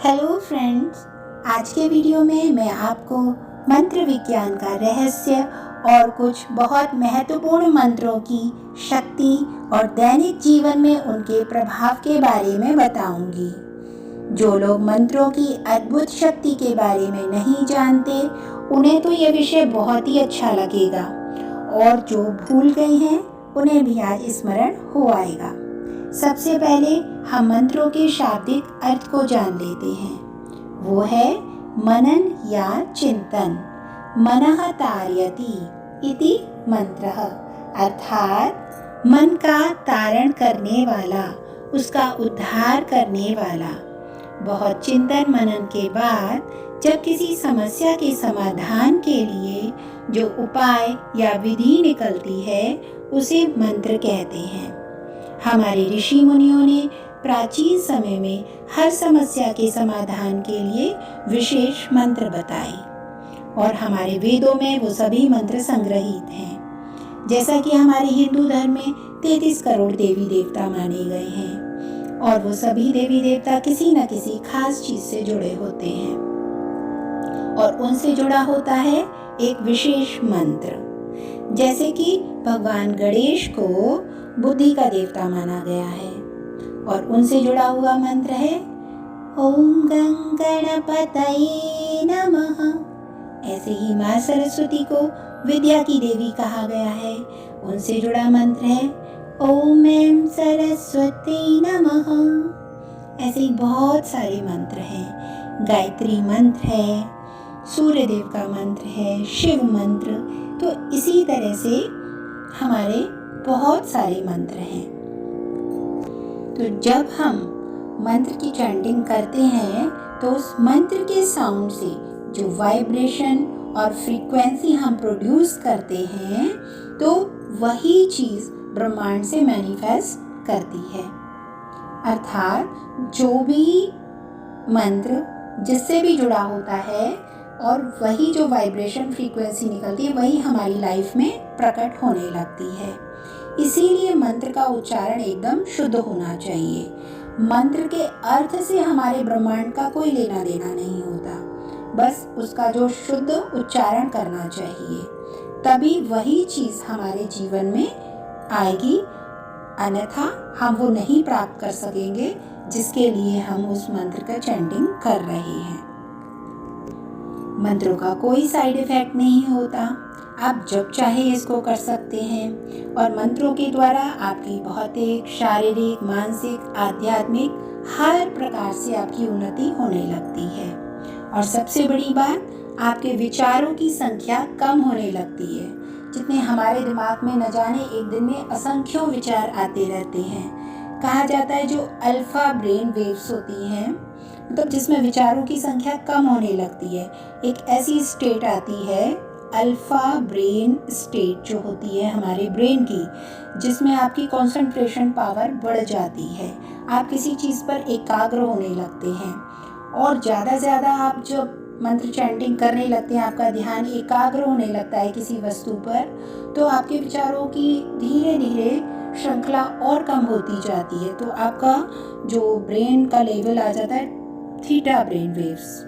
Hello friends, आज के video में मैं आपको मंत्र विज्ञान का रहस्य और कुछ बहुत महत्वपूर्ण मंत्रों की शक्ति और दैनिक जीवन में उनके प्रभाव के बारे में बताऊंगी। जो लोग मंत्रों की अद्भुत शक्ति के बारे में नहीं जानते, उन्हें तो यह विषय बहुत ही अच्छा लगेगा और जो भूल गए हैं उन्हें भी आज स्मरण हो आएगा। सबसे पहले हम मंत्रों के शाब्दिक अर्थ को जान लेते हैं। वो है मनन या चिंतन। मनः तारयति इति मंत्रः, अर्थात मन का तारण करने वाला, उसका उद्धार करने वाला। बहुत चिंतन मनन के बाद जब किसी समस्या के समाधान के लिए जो उपाय या विधि निकलती है, उसे मंत्र कहते हैं। हमारे ऋषि मुनियों ने प्राचीन समय में हर समस्या के समाधान के लिए विशेष मंत्र बताए और हमारे वेदों में वो सभी मंत्र संग्रहित हैं। जैसा कि हमारे हिंदू धर्म में 33 करोड़ देवी देवता माने गए हैं और वो सभी देवी देवता किसी न किसी खास चीज से जुड़े होते हैं और उनसे जुड़ा होता है एक विशेष मंत्र। जैसे कि भगवान गणेश को बुद्धि का देवता माना गया है और उनसे जुड़ा हुआ मंत्र है ओम गं गणपतये नमः। ऐसे ही माँ सरस्वती को विद्या की देवी कहा गया है, उनसे जुड़ा मंत्र है ओम ऐं सरस्वती नमः। ऐसे ही बहुत सारे मंत्र हैं। गायत्री मंत्र है, सूर्य देव का मंत्र है, शिव मंत्र। तो इसी तरह से हमारे बहुत सारे मंत्र हैं। तो जब हम मंत्र की चैंटिंग करते हैं तो उस मंत्र के साउंड से जो वाइब्रेशन और फ्रीक्वेंसी हम प्रोड्यूस करते हैं, तो वही चीज़ ब्रह्मांड से मैनिफेस्ट करती है। अर्थात जो भी मंत्र जिससे भी जुड़ा होता है और वही जो वाइब्रेशन फ्रीक्वेंसी निकलती है, वही हमारी लाइफ में प्रकट होने लगती है। इसीलिए मंत्र का उच्चारण एकदम शुद्ध होना चाहिए। मंत्र के अर्थ से हमारे ब्रह्मांड का कोई लेना देना नहीं होता, बस उसका जो शुद्ध उच्चारण करना चाहिए, तभी वही चीज़ हमारे जीवन में आएगी। अन्यथा हम वो नहीं प्राप्त कर सकेंगे जिसके लिए हम उस मंत्र का चैंटिंग कर रहे हैं। मंत्रों का कोई साइड इफेक्ट नहीं होता, आप जब चाहे इसको कर सकते हैं और मंत्रों के द्वारा आपकी भौतिक, शारीरिक, मानसिक, आध्यात्मिक हर प्रकार से आपकी उन्नति होने लगती है। और सबसे बड़ी बात, आपके विचारों की संख्या कम होने लगती है। जितने हमारे दिमाग में न जाने एक दिन में असंख्यों विचार आते रहते हैं। कहा जाता है जो अल्फा ब्रेन वेव्स होती हैं, मतलब जिसमें विचारों की संख्या कम होने लगती है, एक ऐसी स्टेट आती है अल्फा ब्रेन स्टेट जो होती है हमारे ब्रेन की, जिसमें आपकी कंसंट्रेशन पावर बढ़ जाती है। आप किसी चीज़ पर एकाग्र होने लगते हैं और ज़्यादा से ज़्यादा आप जब मंत्र चैंटिंग करने लगते हैं, आपका ध्यान एकाग्र होने लगता है किसी वस्तु पर, तो आपके विचारों की धीरे धीरे श्रृंखला और कम होती जाती है। तो आपका जो ब्रेन का लेवल आ जाता है थीटा ब्रेन वेव्स,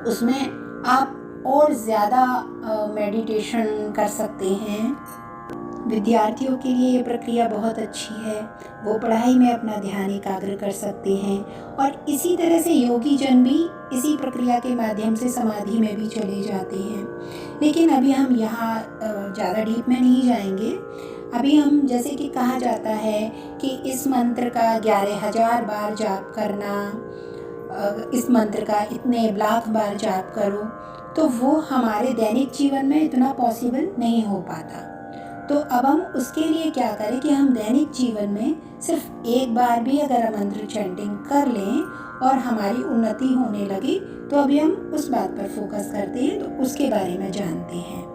उसमें आप और ज़्यादा मेडिटेशन कर सकते हैं। विद्यार्थियों के लिए ये प्रक्रिया बहुत अच्छी है, वो पढ़ाई में अपना ध्यान एकाग्र कर सकते हैं और इसी तरह से योगी जन भी इसी प्रक्रिया के माध्यम से समाधि में भी चले जाते हैं। लेकिन अभी हम यहाँ ज़्यादा डीप में नहीं जाएंगे। अभी हम, जैसे कि कहा जाता है कि इस मंत्र का 11,000 बार जाप करना, इस मंत्र का इतने लाख बार जाप करो, तो वो हमारे दैनिक जीवन में इतना पॉसिबल नहीं हो पाता। तो अब हम उसके लिए क्या करें कि हम दैनिक जीवन में सिर्फ एक बार भी अगर मंत्र चैंटिंग कर लें और हमारी उन्नति होने लगी, तो अभी हम उस बात पर फोकस करते हैं, तो उसके बारे में जानते हैं।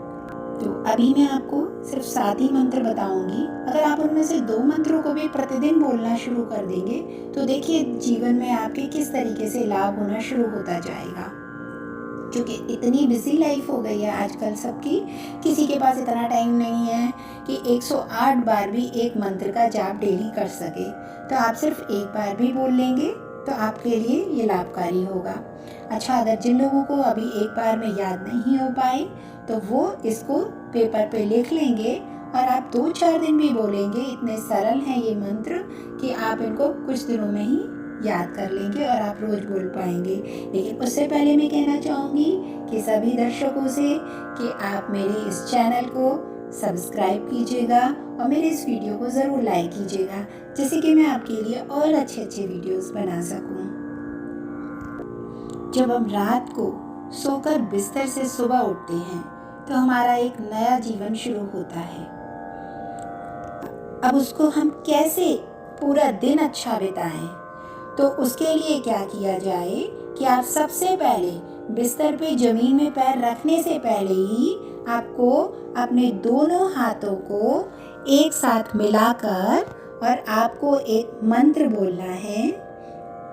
तो अभी मैं आपको सिर्फ 7 ही मंत्र बताऊंगी। अगर आप उनमें से 2 मंत्रों को भी प्रतिदिन बोलना शुरू कर देंगे, तो देखिए जीवन में आपके किस तरीके से लाभ होना शुरू होता जाएगा। क्योंकि इतनी बिजी लाइफ हो गई है आजकल सबकी, किसी के पास इतना टाइम नहीं है कि 108 बार भी एक मंत्र का जाप डेली कर सके। तो आप सिर्फ एक बार भी बोल लेंगे तो आपके लिए ये लाभकारी होगा। अच्छा, अगर जिन लोगों को अभी एक बार में याद नहीं हो पाए तो वो इसको पेपर पे लिख लेंगे और आप 2-4 दिन भी बोलेंगे। इतने सरल हैं ये मंत्र कि आप इनको कुछ दिनों में ही याद कर लेंगे और आप रोज़ बोल पाएंगे। लेकिन उससे पहले मैं कहना चाहूँगी कि सभी दर्शकों से कि आप मेरे इस चैनल को सब्सक्राइब कीजिएगा और मेरे इस वीडियो को ज़रूर लाइक कीजिएगा, जिससे कि मैं आपके लिए और अच्छे वीडियोस बना सकूं। जब हम रात को सोकर बिस्तर से सुबह उठते हैं तो हमारा एक नया जीवन शुरू होता है। अब उसको हम कैसे पूरा दिन अच्छा बिताएं, तो उसके लिए क्या किया जाए कि आप सबसे पहले बिस्तर पे ज़मीन में पैर रखने से पहले ही आपको अपने दोनों हाथों को एक साथ मिलाकर और आपको एक मंत्र बोलना है।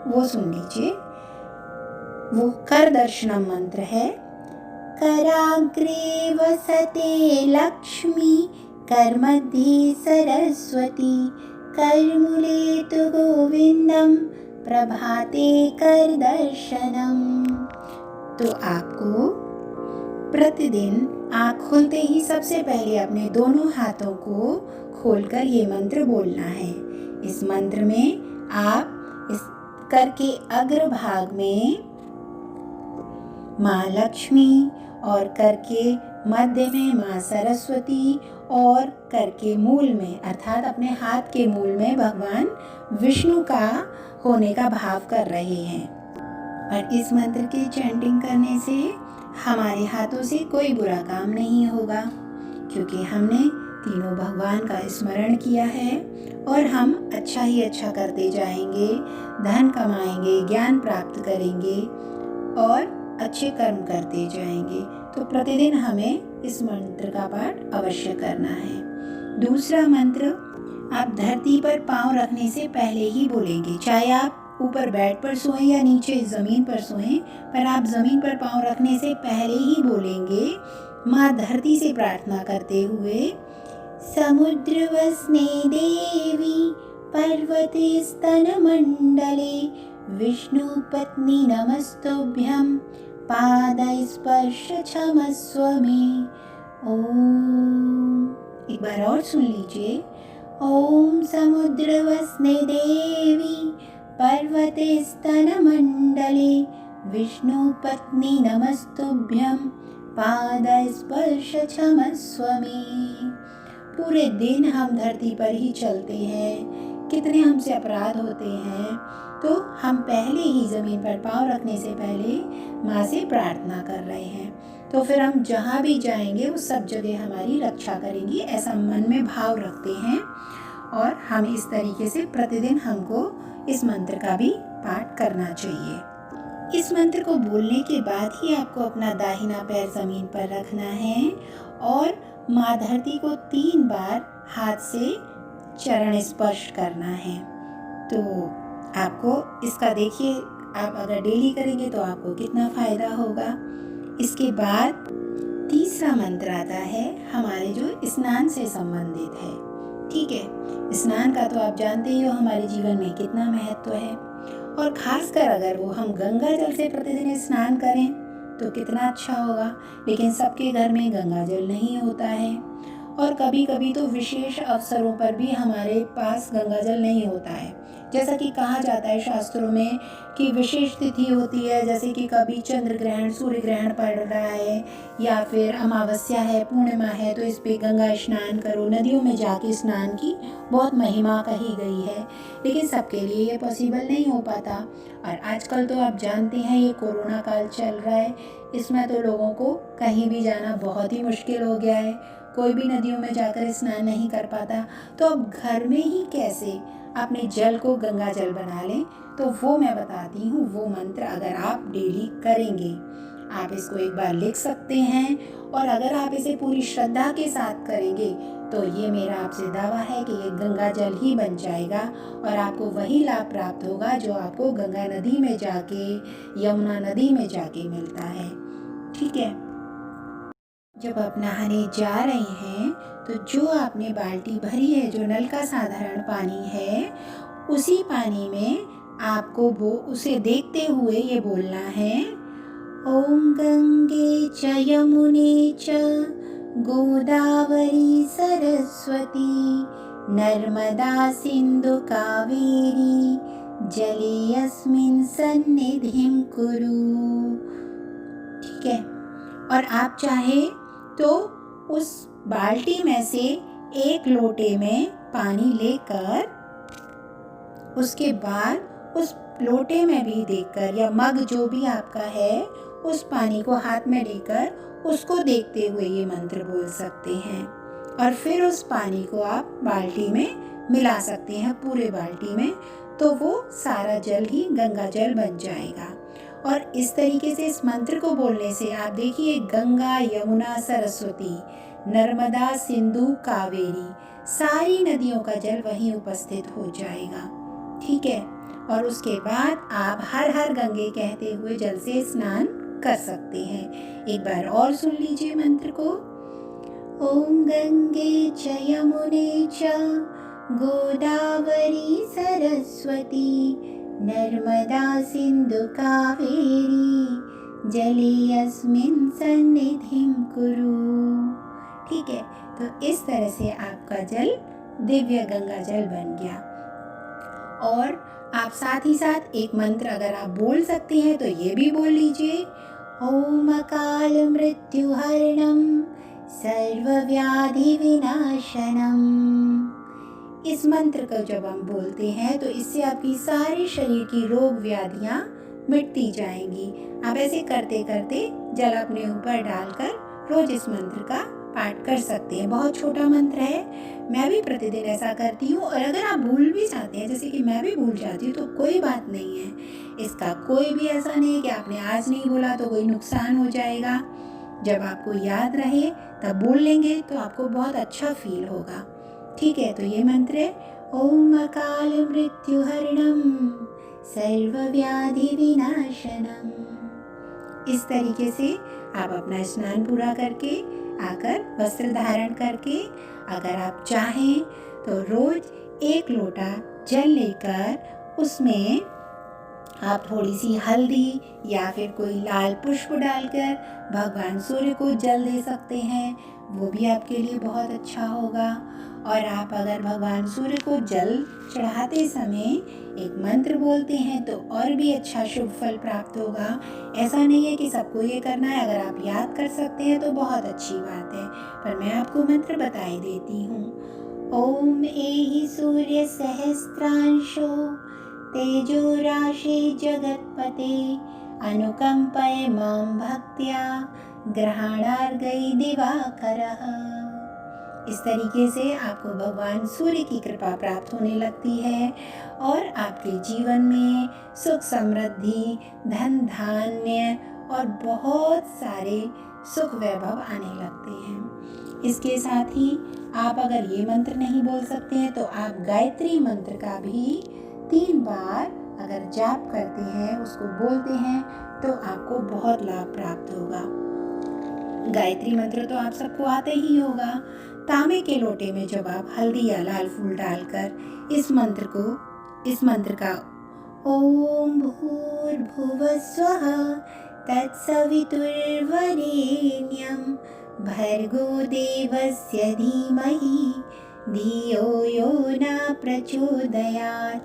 वो सुन लीजिए। वो कर दर्शनम मंत्र है। कराग्रे वसते लक्ष्मी, करमध्ये सरस्वती, करमूले तु गोविंदम, प्रभाते कर दर्शनम। तो आपको प्रतिदिन आँख खुलते ही सबसे पहले अपने दोनों हाथों को खोलकर ये मंत्र बोलना है। इस मंत्र में आप इस कर के अग्रभाग में माँ लक्ष्मी और कर के मध्य में माँ सरस्वती और कर के मूल में अर्थात अपने हाथ के मूल में भगवान विष्णु का होने का भाव कर रहे हैं। और इस मंत्र की चैंटिंग करने से हमारे हाथों से कोई बुरा काम नहीं होगा, क्योंकि हमने तीनों भगवान का स्मरण किया है और हम अच्छा ही अच्छा करते जाएंगे, धन कमाएंगे, ज्ञान प्राप्त करेंगे और अच्छे कर्म करते जाएंगे। तो प्रतिदिन हमें इस मंत्र का पाठ अवश्य करना है। दूसरा मंत्र आप धरती पर पांव रखने से पहले ही बोलेंगे। चाहे आप ऊपर बेड पर सोएं या नीचे ज़मीन पर सोएं, पर आप ज़मीन पर पांव रखने से पहले ही बोलेंगे माँ धरती से प्रार्थना करते हुए, समुद्रवस्ने देवी पर्वते स्तनमण्डले, विष्णुपत्नी नमस्तुभ्यं, पादस्पर्श क्षमस्व मे। ओम। एक बार और सुन लीजिए। ओम समुद्रवस्ने देवी पर्वते स्तनमण्डले, विष्णुपत्नी नमस्तुभ्यं, पादस्पर्श क्षमस्व मे। पूरे दिन हम धरती पर ही चलते हैं, कितने हमसे अपराध होते हैं, तो हम पहले ही ज़मीन पर पाँव रखने से पहले माँ से प्रार्थना कर रहे हैं। तो फिर हम जहाँ भी जाएंगे वो सब जगह हमारी रक्षा करेंगी, ऐसा मन में भाव रखते हैं। और हम इस तरीके से प्रतिदिन हमको इस मंत्र का भी पाठ करना चाहिए। इस मंत्र को बोलने के बाद ही आपको अपना दाहिना पैर ज़मीन पर रखना है और माँ धरती को 3 बार हाथ से चरण स्पर्श करना है। तो आपको इसका देखिए, आप अगर डेली करेंगे तो आपको कितना फ़ायदा होगा। इसके बाद तीसरा मंत्र आता है हमारे जो स्नान से संबंधित है। ठीक है, स्नान का तो आप जानते ही हो हमारे जीवन में कितना महत्व है, और ख़ासकर अगर वो हम गंगा जल से प्रतिदिन स्नान करें तो कितना अच्छा होगा। लेकिन सबके घर में गंगा जल नहीं होता है और कभी कभी तो विशेष अवसरों पर भी हमारे पास गंगा जल नहीं होता है। जैसा कि कहा जाता है शास्त्रों में कि विशेष तिथि होती है, जैसे कि कभी चंद्र ग्रहण, सूर्य ग्रहण पड़ रहा है या फिर अमावस्या है, पूर्णिमा है, तो इस पे गंगा स्नान करो। नदियों में जाके स्नान की बहुत महिमा कही गई है, लेकिन सबके लिए ये पॉसिबल नहीं हो पाता। और आजकल तो आप जानते हैं ये कोरोना काल चल रहा है, इसमें तो लोगों को कहीं भी जाना बहुत ही मुश्किल हो गया है, कोई भी नदियों में जाकर स्नान नहीं कर पाता। तो अब घर में ही कैसे अपने जल को गंगा जल बना लें, तो वो मैं बताती हूँ। वो मंत्र अगर आप डेली करेंगे, आप इसको एक बार लिख सकते हैं, और अगर आप इसे पूरी श्रद्धा के साथ करेंगे तो ये मेरा आपसे दावा है कि ये गंगा जल ही बन जाएगा और आपको वही लाभ प्राप्त होगा जो आपको गंगा नदी में जाके, यमुना नदी में जाके मिलता है। ठीक है, जब आप नहाने जा रहे हैं तो जो आपने बाल्टी भरी है, जो नल का साधारण पानी है, उसी पानी में आपको वो उसे देखते हुए ये बोलना है, ओम गंगे च यमुने च गोदावरी सरस्वती नर्मदा सिंधु कावेरी जलेऽस्मिन् सन्निधिं कुरु। ठीक है, और आप चाहे तो उस बाल्टी में से एक लोटे में पानी लेकर उसके बाद उस लोटे में भी देखकर या मग जो भी आपका है उस पानी को हाथ में लेकर उसको देखते हुए ये मंत्र बोल सकते हैं, और फिर उस पानी को आप बाल्टी में मिला सकते हैं पूरे बाल्टी में, तो वो सारा जल ही गंगा जल बन जाएगा। और इस तरीके से इस मंत्र को बोलने से आप देखिए गंगा यमुना सरस्वती नर्मदा सिंधु कावेरी सारी नदियों का जल वहीं उपस्थित हो जाएगा। ठीक है, और उसके बाद आप हर हर गंगे कहते हुए जल से स्नान कर सकते हैं। एक बार और सुन लीजिए मंत्र को, ओम गंगे च यमुने च गोदावरी सरस्वती नर्मदा सिंधु कावेरी जलेऽस्मिन् सन्निधिं कुरु। ठीक है, तो इस तरह से आपका जल दिव्य गंगा जल बन गया। और आप साथ ही साथ एक मंत्र अगर आप बोल सकते हैं तो ये भी बोल लीजिए, ओम अकाल मृत्यु हरणम सर्वव्याधि विनाशनम। इस मंत्र को जब हम बोलते हैं तो इससे आपकी सारे शरीर की रोग व्याधियां मिटती जाएंगी। आप ऐसे करते करते जल अपने ऊपर डालकर रोज इस मंत्र का पाठ कर सकते हैं। बहुत छोटा मंत्र है, मैं भी प्रतिदिन ऐसा करती हूँ। और अगर आप भूल भी जाते हैं, जैसे कि मैं भी भूल जाती हूँ, तो कोई बात नहीं है। इसका कोई भी ऐसा नहीं है कि आपने आज नहीं बोला तो कोई नुकसान हो जाएगा। जब आपको याद रहे तब बोल लेंगे तो आपको बहुत अच्छा फील होगा। ठीक है, तो ये मंत्र है, ओम अकाल मृत्यु हरणम सर्वव्याधि विनाशनम। इस तरीके से आप अपना स्नान पूरा करके आकर वस्त्र धारण करके अगर आप चाहें तो रोज एक लोटा जल लेकर उसमें आप थोड़ी सी हल्दी या फिर कोई लाल पुष्प डालकर भगवान सूर्य को जल दे सकते हैं, वो भी आपके लिए बहुत अच्छा होगा। और आप अगर भगवान सूर्य को जल चढ़ाते समय एक मंत्र बोलते हैं तो और भी अच्छा शुभ फल प्राप्त होगा। ऐसा नहीं है कि सबको ये करना है, अगर आप याद कर सकते हैं तो बहुत अच्छी बात है, पर मैं आपको मंत्र बताई देती हूँ। ओम एहि सूर्य सहस्त्रांशो तेजो राशि जगतपते अनुकंपय मां भक्त्या ग्रहणार्घै दिवाकरः। इस तरीके से आपको भगवान सूर्य की कृपा प्राप्त होने लगती है और आपके जीवन में सुख समृद्धि धन धान्य और बहुत सारे सुख वैभव आने लगते हैं। इसके साथ ही आप अगर ये मंत्र नहीं बोल सकते हैं तो आप गायत्री मंत्र का भी 3 बार अगर जाप करते हैं, उसको बोलते हैं, तो आपको बहुत लाभ प्राप्त होगा। गायत्री मंत्र तो आप सबको आते ही होगा। तांबे के लोटे में जब आप हल्दी या लाल फूल डालकर इस मंत्र का ओम भूर्भुवः स्वः तत्सवितुर्वरेण्यं भर्गो देवस्य धीमहि धियो यो न प्रचोदयात्।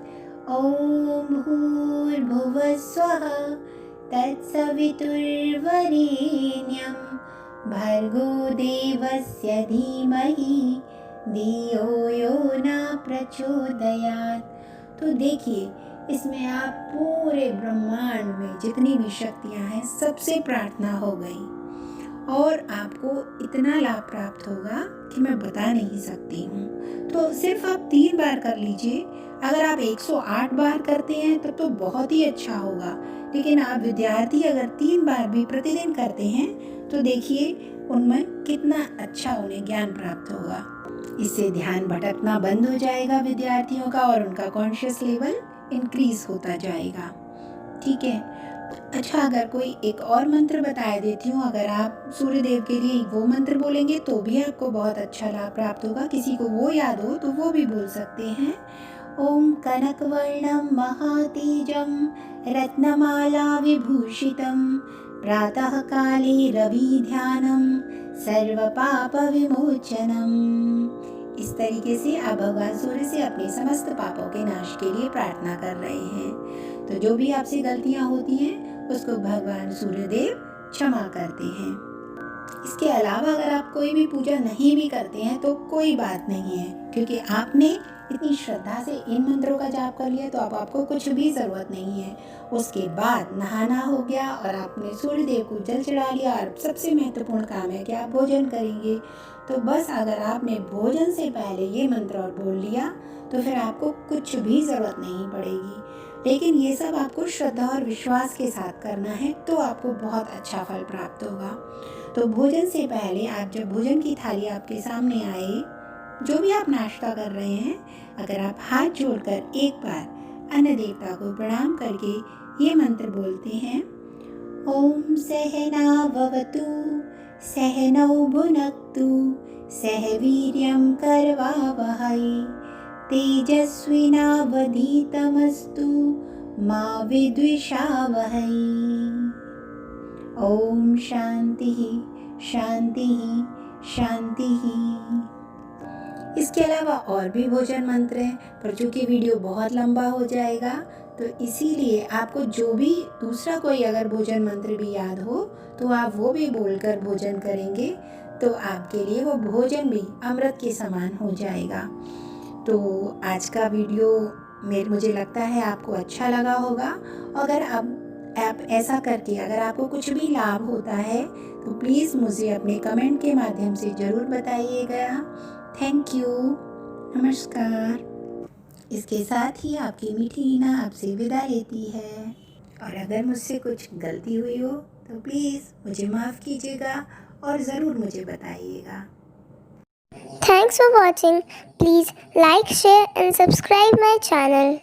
ओम भूर्भुवः स्वः तत्सवितुर्वरेण्यं भर्गो देवस्य धीमहि धियो यो न प्रचोदयात्। तो देखिए, इसमें आप पूरे ब्रह्मांड में जितनी भी शक्तियां हैं सबसे प्रार्थना हो गई और आपको इतना लाभ प्राप्त होगा कि मैं बता नहीं सकती हूँ। तो सिर्फ आप 3 बार कर लीजिए। अगर आप 108 बार करते हैं तो बहुत ही अच्छा होगा, लेकिन आप विद्यार्थी अगर 3 बार भी प्रतिदिन करते हैं तो देखिए उनमें कितना अच्छा उन्हें ज्ञान प्राप्त होगा। इससे ध्यान भटकना बंद हो जाएगा विद्यार्थियों का और उनका कॉन्शियस लेवल इंक्रीज होता जाएगा। ठीक है, अच्छा अगर कोई एक और मंत्र बता देती हूँ, अगर आप सूर्य देव के लिए वो मंत्र बोलेंगे तो भी आपको बहुत अच्छा लाभ प्राप्त होगा। किसी को वो याद हो तो वो भी बोल सकते हैं। ॐ कनकवर्णं महातेजं रत्नमाला विभूषितं प्रातःकाले रविध्यानं सर्वपापविमोचनम्। इस तरीके से आप भगवान सूर्य से अपने समस्त पापों के नाश के लिए प्रार्थना कर रहे हैं। तो जो भी आपसे गलतियां होती हैं उसको भगवान सूर्यदेव क्षमा करते हैं। इसके अलावा अगर आप कोई भी पूजा नहीं भी करते हैं तो कोई बात नहीं है, क्योंकि आपने इतनी श्रद्धा से इन मंत्रों का जाप कर लिया तो अब आपको कुछ भी ज़रूरत नहीं है। उसके बाद नहाना हो गया और आपने सूर्यदेव को जल चढ़ा लिया और सबसे महत्वपूर्ण काम है कि आप भोजन करेंगे। तो बस अगर आपने भोजन से पहले ये मंत्र और बोल लिया तो फिर आपको कुछ भी ज़रूरत नहीं पड़ेगी। लेकिन ये सब आपको श्रद्धा और विश्वास के साथ करना है तो आपको बहुत अच्छा फल प्राप्त होगा। तो भोजन से पहले आप जब भोजन की थाली आपके सामने आए, जो भी आप नाश्ता कर रहे हैं, अगर आप हाथ जोड़कर एक बार अन्न देवता को प्रणाम करके ये मंत्र बोलते हैं, ओम सहना भवतु सहनौ भुनक्तु सह वीर्यं करवावहै तेजस्विनावधीतमस्तु मा विद्विषावहै। ओम शांति शांति शांति। इसके अलावा और भी भोजन मंत्र हैं, पर चूँकि वीडियो बहुत लंबा हो जाएगा तो इसीलिए आपको जो भी दूसरा कोई अगर भोजन मंत्र भी याद हो तो आप वो भी बोलकर भोजन करेंगे तो आपके लिए वो भोजन भी अमृत के समान हो जाएगा। तो आज का वीडियो मुझे लगता है आपको अच्छा लगा होगा। अगर आप ऐसा करके अगर आपको कुछ भी लाभ होता है तो प्लीज़ मुझे अपने कमेंट के माध्यम से ज़रूर बताइएगा। थैंक यू, नमस्कार। इसके साथ ही आपकी मीठी रीना आपसे विदा लेती है, और अगर मुझसे कुछ गलती हुई हो तो प्लीज़ मुझे माफ़ कीजिएगा और ज़रूर मुझे बताइएगा। Thanks for watching. Please like, share and subscribe my channel.